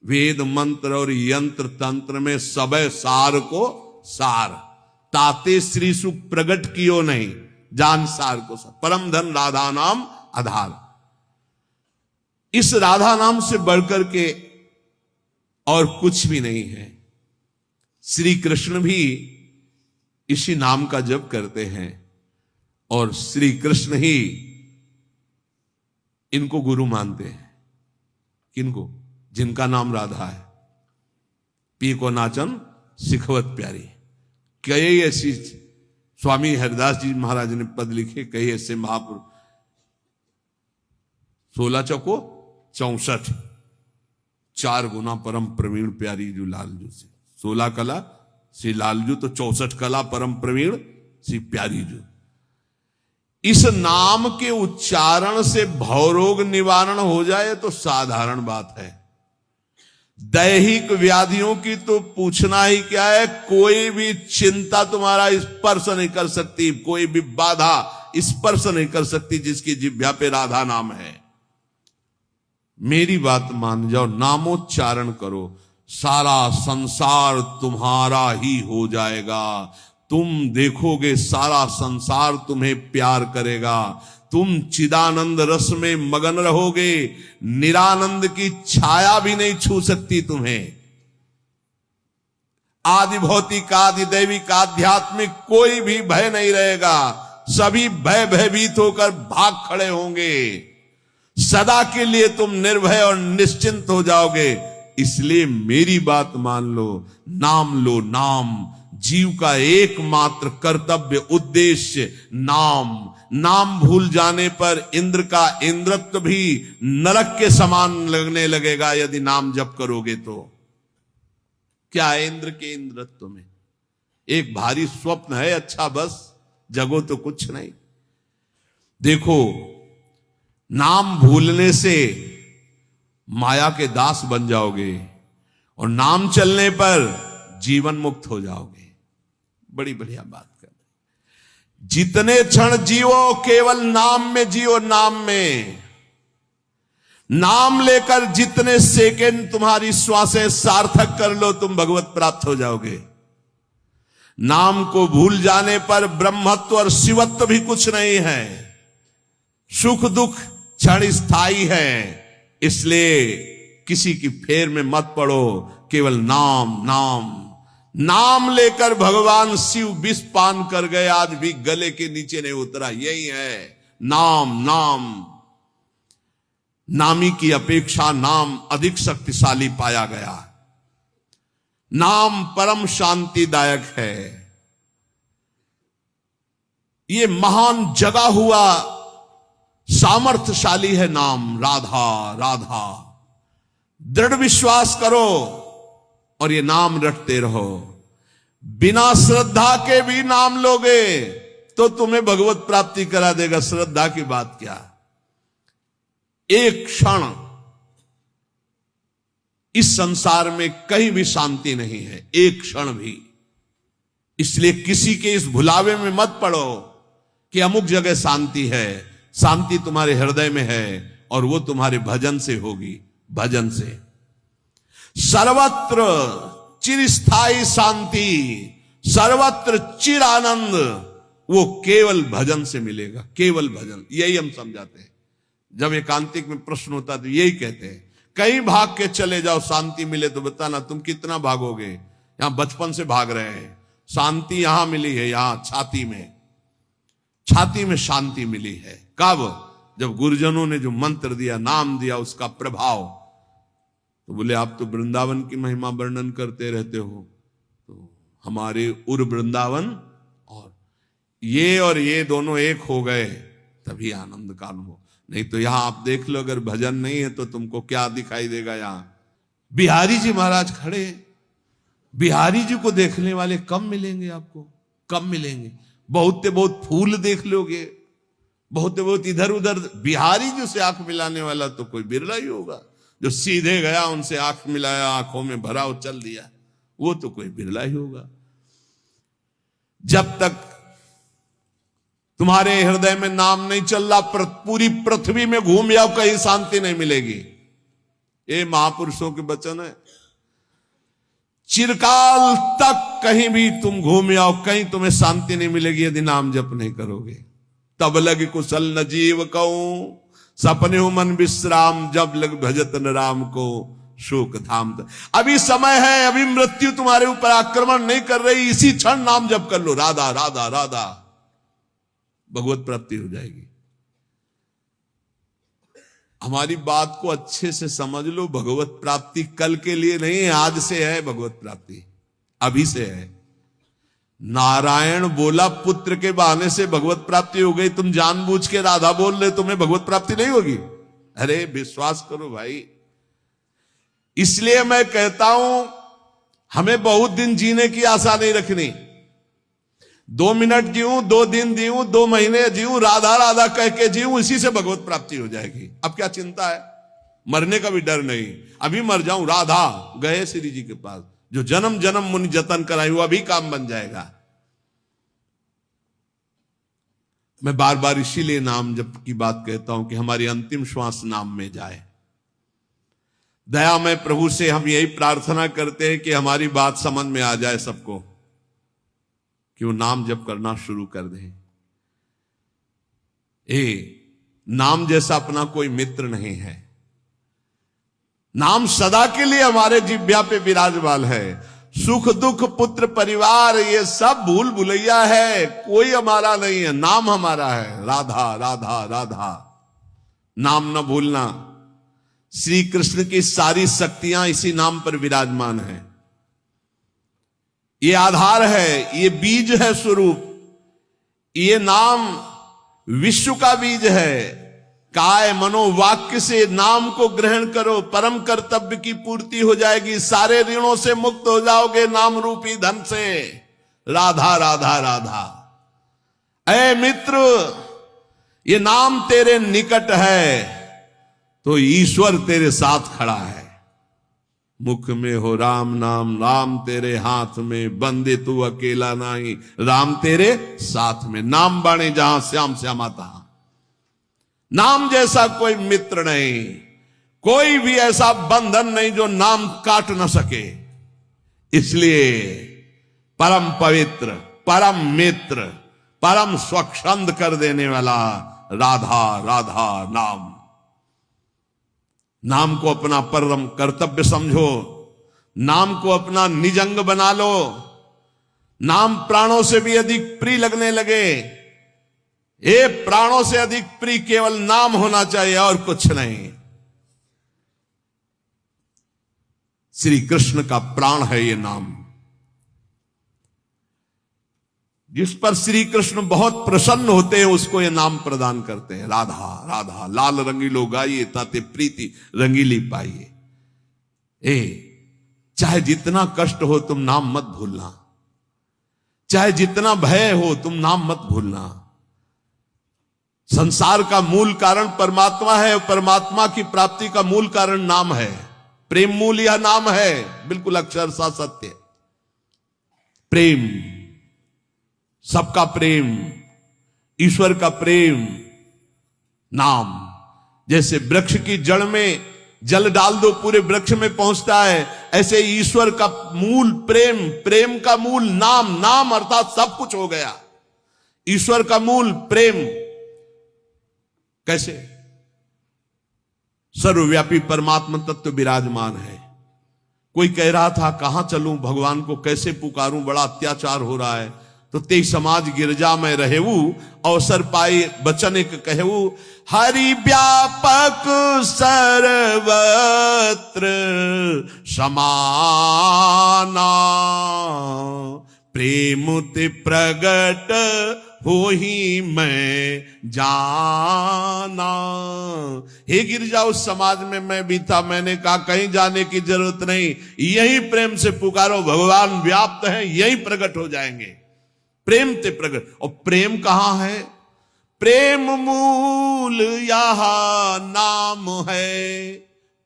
वेद मंत्र और यंत्र तंत्र में सब सार को सार, ताते श्री सुख प्रगट कियो नहीं, जान सार को सार। परम धन राधा नाम आधार। इस राधा नाम से बढ़कर के और कुछ भी नहीं है। श्री कृष्ण भी इसी नाम का जप करते हैं और श्री कृष्ण ही इनको गुरु मानते हैं। किनको? जिनका नाम राधा है। पी को नाचन सिखवत प्यारी। कई ऐसी स्वामी हरिदास जी महाराज ने पद लिखे, कई ऐसे महापुरुष। 16 चौको 64, 4 गुना परम प्रवीण प्यारी जो लालजू से। 16 कला श्री लालजू, तो 64 कला परम प्रवीण श्री प्यारी जो। इस नाम के उच्चारण से भवरोग निवारण हो जाए तो साधारण बात है। दैहिक व्याधियों की तो पूछना ही क्या है। कोई भी चिंता तुम्हारा स्पर्श नहीं कर सकती, कोई भी बाधा स्पर्श नहीं कर सकती जिसकी जिह्वा पे राधा नाम है। मेरी बात मान जाओ, नामोच्चारण करो, सारा संसार तुम्हारा ही हो जाएगा। तुम देखोगे सारा संसार तुम्हें प्यार करेगा। तुम चिदानंद रस में मगन रहोगे, निरानंद की छाया भी नहीं छू सकती तुम्हें। आदि भौतिक, आदि दैविक, आध्यात्मिक कोई भी भय नहीं रहेगा। सभी भयभीत होकर भाग खड़े होंगे। सदा के लिए तुम निर्भय और निश्चिंत हो जाओगे। इसलिए मेरी बात मान लो, नाम लो। नाम जीव का एकमात्र कर्तव्य उद्देश्य नाम। नाम भूल जाने पर इंद्र का इंद्रत्व भी नरक के समान लगने लगेगा यदि नाम जप करोगे तो। क्या है इंद्र के इंद्रत्व में? एक भारी स्वप्न है, अच्छा बस, जगो तो कुछ नहीं। देखो, नाम भूलने से माया के दास बन जाओगे और नाम चलने पर जीवन मुक्त हो जाओगे। बड़ी बढ़िया बात कर। जितने क्षण जियो केवल नाम में जियो। नाम में नाम लेकर जितने सेकंड तुम्हारी श्वासें सार्थक कर लो, तुम भगवत प्राप्त हो जाओगे। नाम को भूल जाने पर ब्रह्मत्व और शिवत्व भी कुछ नहीं है। सुख दुख क्षण स्थायी है। इसलिए किसी की फेर में मत पड़ो, केवल नाम नाम नाम लेकर भगवान शिव विष पान कर गए, आज भी गले के नीचे नहीं उतरा। यही है नाम। नाम नामी की अपेक्षा नाम अधिक शक्तिशाली पाया गया। नाम परम शांतिदायक है। ये महान जगा हुआ सामर्थ्यशाली है नाम। राधा राधा दृढ़ विश्वास करो और ये नाम रटते रहो। बिना श्रद्धा के भी नाम लोगे तो तुम्हें भगवत प्राप्ति करा देगा। श्रद्धा की बात क्या? एक क्षण इस संसार में कहीं भी शांति नहीं है, एक क्षण भी। इसलिए किसी के इस भुलावे में मत पड़ो कि अमुक जगह शांति है। शांति तुम्हारे हृदय में है और वो तुम्हारे भजन से होगी। भजन से सर्वत्र चिरस्थायी शांति, सर्वत्र चिर आनंद, वो केवल भजन से मिलेगा। केवल भजन, यही हम समझाते हैं। जब एकांतिक में प्रश्न होता तो यही कहते हैं, कहीं भाग के चले जाओ शांति मिले तो बताना। तुम कितना भागोगे? यहां बचपन से भाग रहे हैं। शांति यहां मिली है, यहां छाती में। छाती में शांति मिली है। कब? जब गुरुजनों ने जो मंत्र दिया, नाम दिया, उसका प्रभाव। तो बोले आप तो वृंदावन की महिमा वर्णन करते रहते हो, तो हमारे उर वृंदावन और ये दोनों एक हो गए तभी आनंद का अनुभव। नहीं तो यहां आप देख लो, अगर भजन नहीं है तो तुमको क्या दिखाई देगा? यहां बिहारी जी महाराज खड़े। बिहारी जी को देखने वाले कम मिलेंगे आपको, कम मिलेंगे। बहुत से बहुत फूल देख लोगे, बहुत से बहुत इधर उधर। बिहारी जी से आंख मिलाने वाला तो कोई बिरला ही होगा। जो सीधे गया, उनसे आंख मिलाया, आंखों में भरा और चल दिया, वो तो कोई बिरला ही होगा। जब तक तुम्हारे हृदय में नाम नहीं चल रहा, पूरी पृथ्वी में घूम जाओ, कहीं शांति नहीं मिलेगी। ये महापुरुषों के वचन है। चिरकाल तक कहीं भी तुम घूम आओ, कहीं तुम्हें शांति नहीं मिलेगी यदि नाम जप नहीं करोगे। तब लग कुशल न जीव कहूं, सपने हो मन विश्राम, जब लग भजत न राम को शोक धाम। अभी समय है, अभी मृत्यु तुम्हारे ऊपर आक्रमण नहीं कर रही, इसी क्षण नाम जप कर लो, राधा राधा राधा, भगवत प्राप्ति हो जाएगी। हमारी बात को अच्छे से समझ लो, भगवत प्राप्ति कल के लिए नहीं है, आज से है भगवत प्राप्ति, अभी से है। नारायण बोला पुत्र के बहाने से भगवत प्राप्ति हो गई, तुम जानबूझ के राधा बोल रहे, तुम्हें भगवत प्राप्ति नहीं होगी? अरे विश्वास करो भाई। इसलिए मैं कहता हूं हमें बहुत दिन जीने की आशा नहीं रखनी। 2 मिनट जीऊं, 2 दिन जीऊं, 2 महीने जीऊं, राधा राधा कह के जीऊं, इसी से भगवत प्राप्ति हो जाएगी। अब क्या चिंता है? मरने का भी डर नहीं। अभी मर जाऊं, राधा गए श्री जी के पास, जो जन्म जन्म मुनि जतन कराई हुआ भी काम बन जाएगा। मैं बार बार इसीलिए नाम जप की बात कहता हूं कि हमारी अंतिम श्वास नाम में जाए। दया में प्रभु से हम यही प्रार्थना करते हैं कि हमारी बात समझ में आ जाए सबको, कि वो नाम जप करना शुरू कर दें। नाम जैसा अपना कोई मित्र नहीं है। नाम सदा के लिए हमारे जिह्वा पे विराजमान है। सुख दुख पुत्र परिवार ये सब भूल भुलैया है, कोई हमारा नहीं है, नाम हमारा है। राधा राधा राधा, नाम न भूलना। श्री कृष्ण की सारी शक्तियां इसी नाम पर विराजमान है। ये आधार है, ये बीज है स्वरूप। ये नाम विश्व का बीज है। काय मनोवाक्य से नाम को ग्रहण करो, परम कर्तव्य की पूर्ति हो जाएगी, सारे ऋणों से मुक्त हो जाओगे नाम रूपी धन से। राधा राधा राधा। ऐ मित्र, ये नाम तेरे निकट है तो ईश्वर तेरे साथ खड़ा है। मुख में हो राम नाम, राम तेरे हाथ में, बंदे तू अकेला नहीं, राम तेरे साथ में। नाम बाणे जहां श्याम श्यामा तहां। नाम जैसा कोई मित्र नहीं, कोई भी ऐसा बंधन नहीं जो नाम काट न सके। इसलिए परम पवित्र, परम मित्र, परम स्वच्छंद कर देने वाला राधा राधा नाम। नाम को अपना परम कर्तव्य समझो, नाम को अपना निजंग बना लो। नाम प्राणों से भी अधिक प्रिय लगने लगे। ये प्राणों से अधिक प्रिय केवल नाम होना चाहिए और कुछ नहीं। श्री कृष्ण का प्राण है ये नाम, जिस पर श्री कृष्ण बहुत प्रसन्न होते हैं उसको ये नाम प्रदान करते हैं। राधा राधा लाल रंगीलो गाइए, ताते प्रीति रंगीली पाइए। चाहे जितना कष्ट हो तुम नाम मत भूलना, चाहे जितना भय हो तुम नाम मत भूलना। संसार का मूल कारण परमात्मा है और परमात्मा की प्राप्ति का मूल कारण नाम है। प्रेम मूल यह नाम है, बिल्कुल अक्षरशः सत्य। प्रेम, सबका प्रेम, ईश्वर का प्रेम, नाम। जैसे वृक्ष की जड़ में जल डाल दो पूरे वृक्ष में पहुंचता है, ऐसे ईश्वर का मूल प्रेम, प्रेम का मूल नाम, नाम अर्थात सब कुछ हो गया। ईश्वर का मूल प्रेम। कैसे? सर्वव्यापी परमात्मा तत्व विराजमान है। कोई कह रहा था कहां चलूं, भगवान को कैसे पुकारूं, बड़ा अत्याचार हो रहा है। तो ते समाज गिरजा में रहेऊ, अवसर पाई बचन एक कहू। हरि व्यापक सर्वत्र समाना, प्रेम ते प्रगट हो ही मैं जाना। हे गिरजा, उस समाज में मैं भी था, मैंने कहा कहीं जाने की जरूरत नहीं, यही प्रेम से पुकारो, भगवान व्याप्त है, यही प्रकट हो जाएंगे। प्रेम ते प्रकट। और प्रेम कहां है? प्रेम मूल यह नाम है,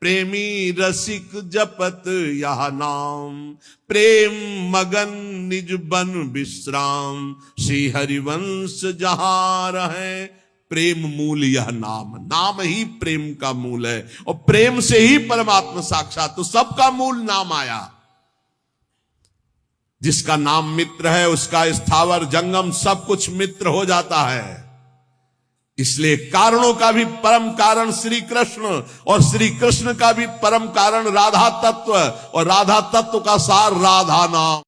प्रेमी रसिक जपत यह नाम। प्रेम मगन निज बन विश्राम, श्री हरिवंश जहां रहे, प्रेम मूल यह नाम, नाम ही प्रेम का मूल है और प्रेम से ही परमात्मा साक्षात, तो सबका मूल नाम आया। जिसका नाम मित्र है उसका स्थावर जंगम सब कुछ मित्र हो जाता है। इसलिए कारणों का भी परम कारण श्री कृष्ण और श्री कृष्ण का भी परम कारण राधा तत्व और राधा तत्व का सार राधा नाम।